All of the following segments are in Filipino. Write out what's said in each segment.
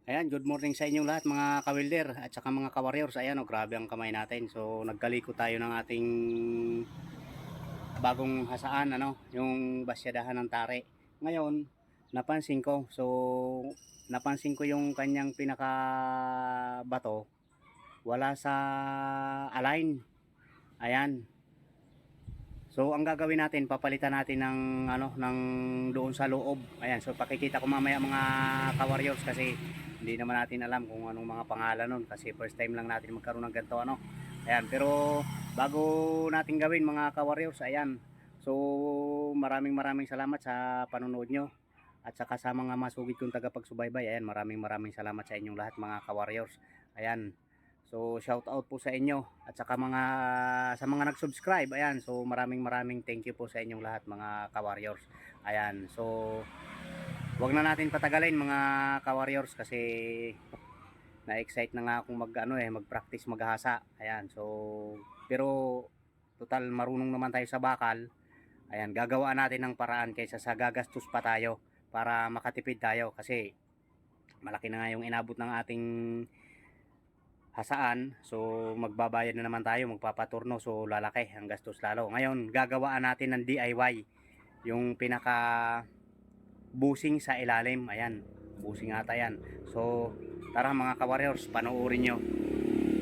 Ayan, good morning sa inyong lahat mga ka-welder at saka mga ka-warriors. Ayan, oh, grabe ang kamay natin. So, nagkaliko tayo ng ating bagong hasaan, yung basyadahan ng tare. Ngayon, napansin ko. So, napansin ko yung kanyang pinaka bato wala sa align. Ayan. So, ang gagawin natin, papalitan natin ng doon sa loob. Ayan, so pakikita ko mamaya mga ka-warriors kasi hindi naman natin alam kung anong mga pangalan nun kasi first time lang natin magkaroon ng ganito Ayan, pero bago natin gawin mga ka-warriors, ayan. So, maraming salamat sa panonood nyo at saka sa mga masugid kong tagapagsubaybay. Ayan, maraming salamat sa inyong lahat mga ka-warriors. Ayan. So shout out po sa inyo at saka sa mga nag-subscribe. Ayan, so maraming thank you po sa inyong lahat mga ka-warriors. Ayan, so wag na natin patagalin mga ka-warriors kasi na-excite na nga akong mag-practice maghasa. Ayan, so pero total marunong naman tayo sa bakal. Ayan, gagawaan natin ng paraan kaysa sa gagastos pa tayo para makatipid tayo kasi malaki na nga yung inabot ng ating hasaan. So magbabayad na naman tayo, magpapaturno, so lalaki ang gastos lalo. Ngayon gagawaan natin ng DIY yung pinaka busing sa ilalim. Ayan, busing ata yan. So tara mga ka-warriors, panoorin nyo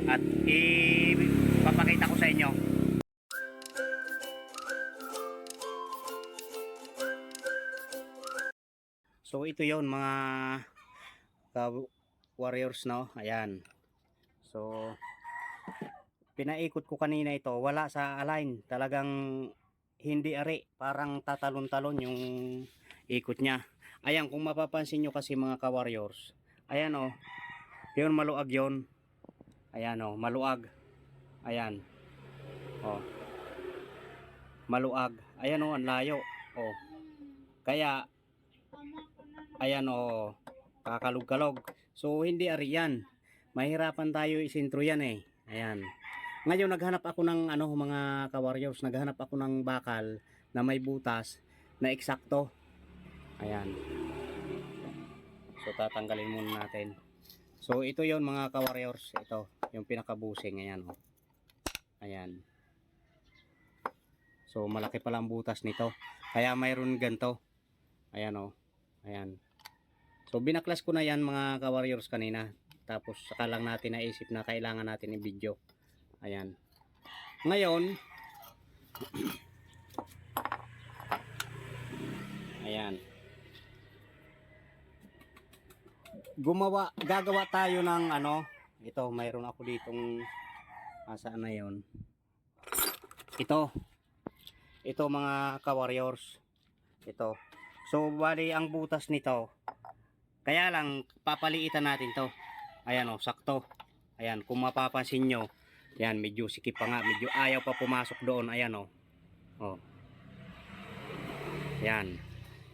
at ipapakita ko sa inyo. So ito yon mga ka-warriors, no. Ayan, so pinaikot ko kanina ito, wala sa align, talagang hindi ari, parang tatalon-talon yung ikot niya. Ayan, kung mapapansin nyo kasi mga ka-warriors, ayan oh, yun maluag yon. Ayan oh, maluag. Ayan oh, maluag. Ayan oh, ang layo oh. Kaya ayan oh, kakalog-kalog. So hindi ari yan, mahirapan tayo isintro yan eh. Ayan. Ngayon naghanap ako ng mga ka-warriors, naghanap ako ng bakal na may butas na eksakto. Ayan. So tatanggalin muna natin. So ito 'yon mga ka-warriors, ito yung pinakabusing. Ayan oh. Ayan. So malaki pala ang butas nito. Kaya mayroon ganto. Ayan oh. Ayan. So binaklas ko na 'yan mga ka-warriors kanina. Tapos saka lang natin naisip na kailangan natin i-video. Ayan. Ngayon, ayan. Gagawa tayo ng ito, mayroon ako ditong saan na 'yon. Ito mga ka-warriors. Ito. So bali ang butas nito. Kaya lang papaliitan natin 'to. Ayan oh, sakto. Ayan, kung mapapansin nyo, yan, medyo sikip pa nga, medyo ayaw pa pumasok doon. Ayan oh. Oh. Yan.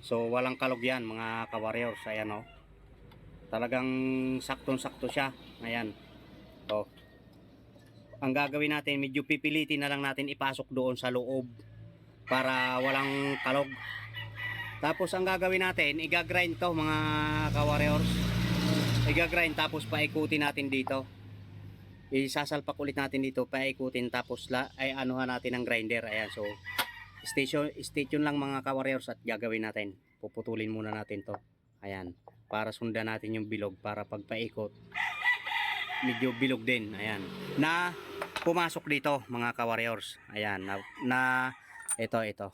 So walang kalog yan mga ka-warriors. Ayan oh. Talagang saktong-sakto siya. Ayan. Oh. Ang gagawin natin, medyo pipilitin na lang natin ipasok doon sa loob para walang kalog. Tapos ang gagawin natin, iga-grind to mga ka-warriors. Iga-grind tapos paikutin natin dito. Isasalpak ulit natin dito, paikutin tapos anuhan natin ng grinder. Ayan, so stay tune lang mga ka-warriors at gagawin natin. Puputulin muna natin to. Ayan, para sundan natin yung bilog para pagpaikot medyo bilog din. Ayan, na pumasok dito mga ka-warriors. Ayan, ito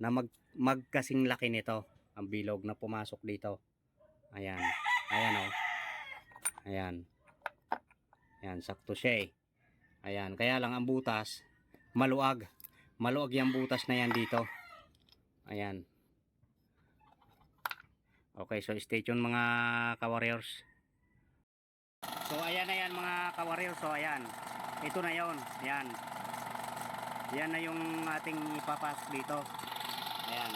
na magkasing laki nito ang bilog na pumasok dito. Ayan, ayan oh. Ayan. Ayan, sakto siya eh. Ayan, kaya lang ang butas maluag. Maluag yung butas na yan dito. Ayan. Okay, so stay tuned mga ka-warriors. So ayan na yan mga ka-warriors. So ayan, ito na yon. Ayan. Yan na yung ating ipapasok dito. Ayan.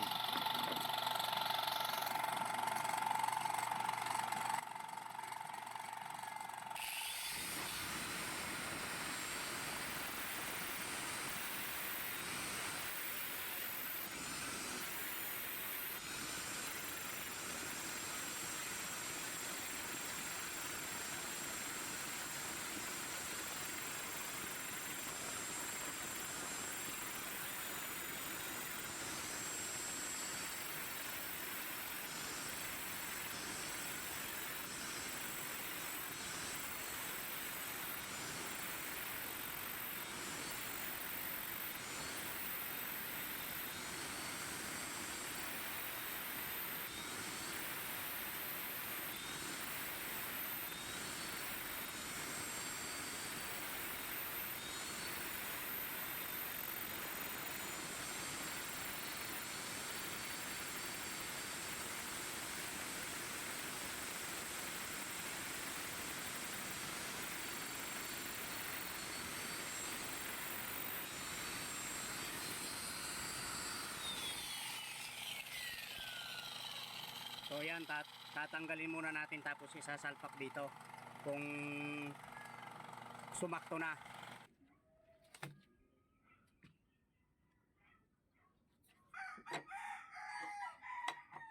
So yan, tatanggalin muna natin tapos isasalpak dito kung sumakto na.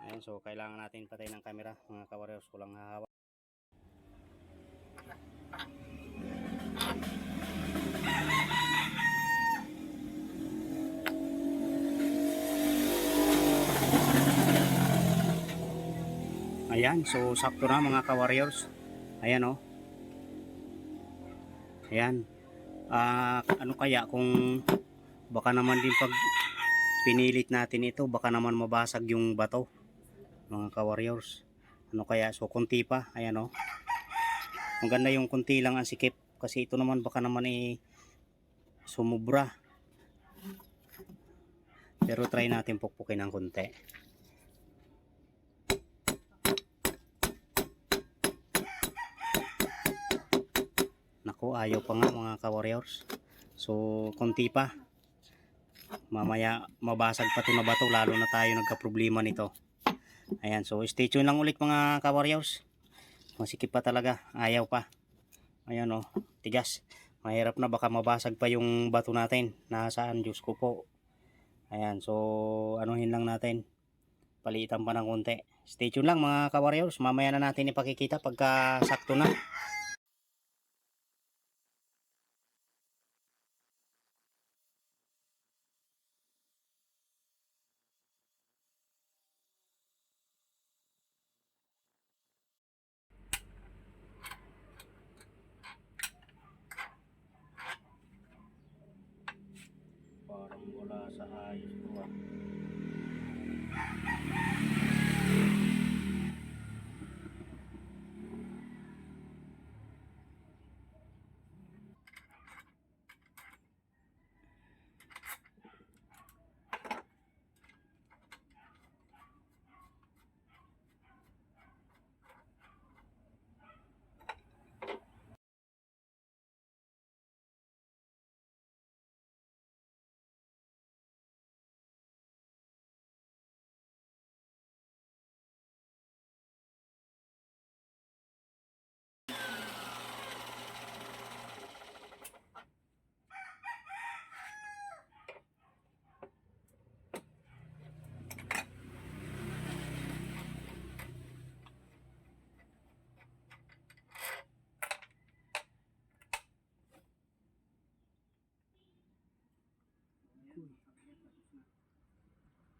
Ayan, so kailangan natin patay ng camera mga kawarriors, kulang hahawak. Ayan, so sakto na mga ka-warriors. Ayan oh. Ayan. Ano kaya kung baka naman din pag pinilit natin ito, baka naman mabasag yung bato mga ka-warriors. Ano kaya? So kunti pa. Ayan oh. Maganda yung kunti lang ang sikip kasi ito naman baka naman sumubra. Pero try natin pukpukin ng kunti. Naku, ayaw pa nga mga ka-warriors. So, konti pa. Mamaya mabasag pa ito na bato, lalo na tayo nagka-problema nito. Ayan, so stay tuned lang ulit mga ka-warriors. Masikip pa talaga, ayaw pa. Ayan o, tigas. Mahirap na, baka mabasag pa yung bato natin. Nasaan, Diyos ko po. Ayan, so anuhin lang natin. Palitan pa ng konti. Stay tuned lang mga ka-warriors. Mamaya na natin ipakikita pagka sakto na. Parang wala sa ayos ko ah.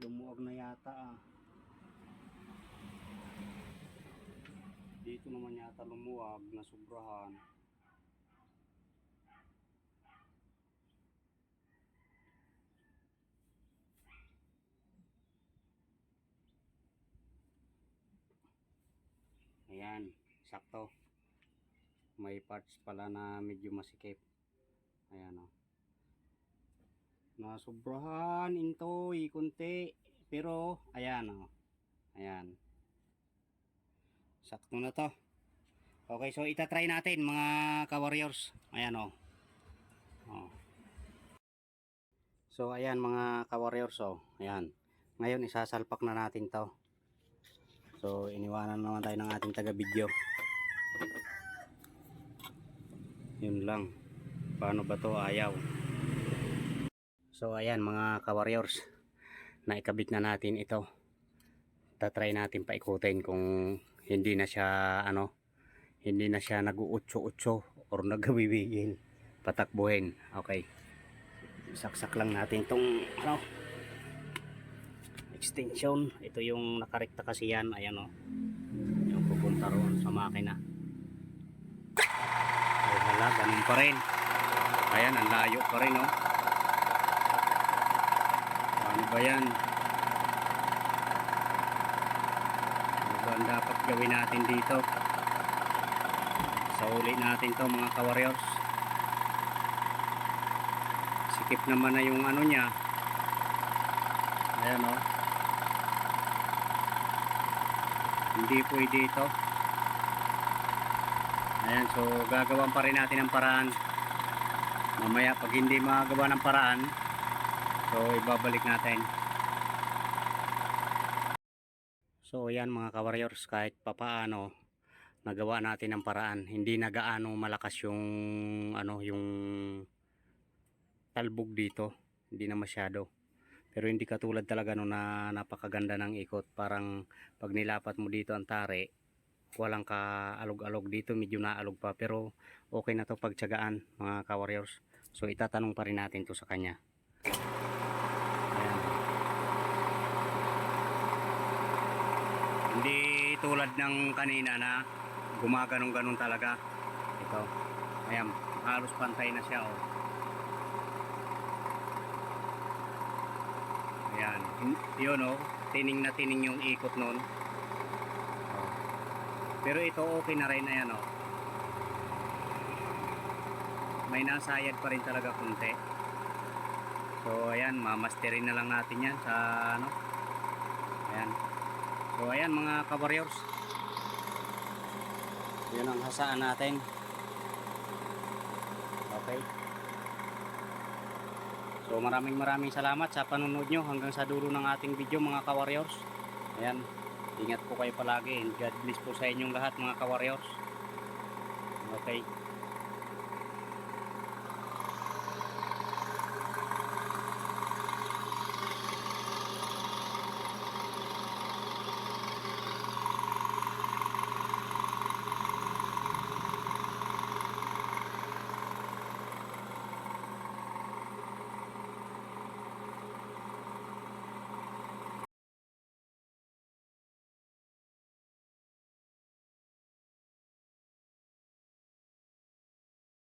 Lumuwag na yata ah. Dito naman yata lumuwag na sobrahan. Ayan, sakto. May parts pala na medyo masikip. Ayan o. Nasobrahan intoy kunti. Pero ayan o. Ayan. Sakto na to. Okay, so itatry natin mga ka-warriors. Ayan o. So ayan mga ka-warriors o. Ayan. Ngayon isasalpak na natin to. So iniwanan naman tayo ng ating taga-video. Yun lang. Paano ba to? Ayaw. So ayan mga ka-warriors. Naikabit na natin ito. Tatry natin paikutin kung hindi na siya hindi na siya nag-uutso-utso or nagawibigil. Patakbuhin. Okay. Saksak lang natin tong extension. Ito yung nakarekta kasi yan. Ayan o. Yung pupunta roon sa makina. Ay hala, ganun pa rin. Ayan, ang layo pa rin o. Ano ba yan? Ano ba ang dapat gawin natin dito? Sa uli natin to mga ka-warriors. Sikip naman na yung ano niya. Ayan o. Hindi pwede ito. Ayan, so gagawan pa rin natin ng paraan. Mamaya pag hindi magawa ng paraan, so ibabalik natin. So yan mga ka-warriors, kahit papaano nagawa natin ang paraan. Hindi na gaano malakas yung yung talbog dito. Hindi na masyado. Pero hindi katulad talaga no na napakaganda ng ikot. Parang pag nilapat mo dito ang tare, walang kaalog-alog dito, medyo naalog pa. Pero okay na to pagtiyagaan mga ka-warriors. So itatanong pa rin natin to sa kanya. Ayan. Hindi tulad ng kanina na gumaganong-ganon talaga. Ito. Ayan, halos pantay na siya oh. Ayan, yun oh, tining na tining yung ikot nun. Oh. Pero ito okay na rin, ayan oh. May nasayad pa rin talaga kunti. So ayan, mamasterin na lang natin yan sa ayan. So ayan mga ka-warriors, yun ang hasaan natin. Okay. So maraming salamat sa panunod nyo hanggang sa dulo ng ating video mga ka-warriors. Ayan, ingat po kayo palagi and God bless po sa inyong lahat mga ka-warriors. Okay.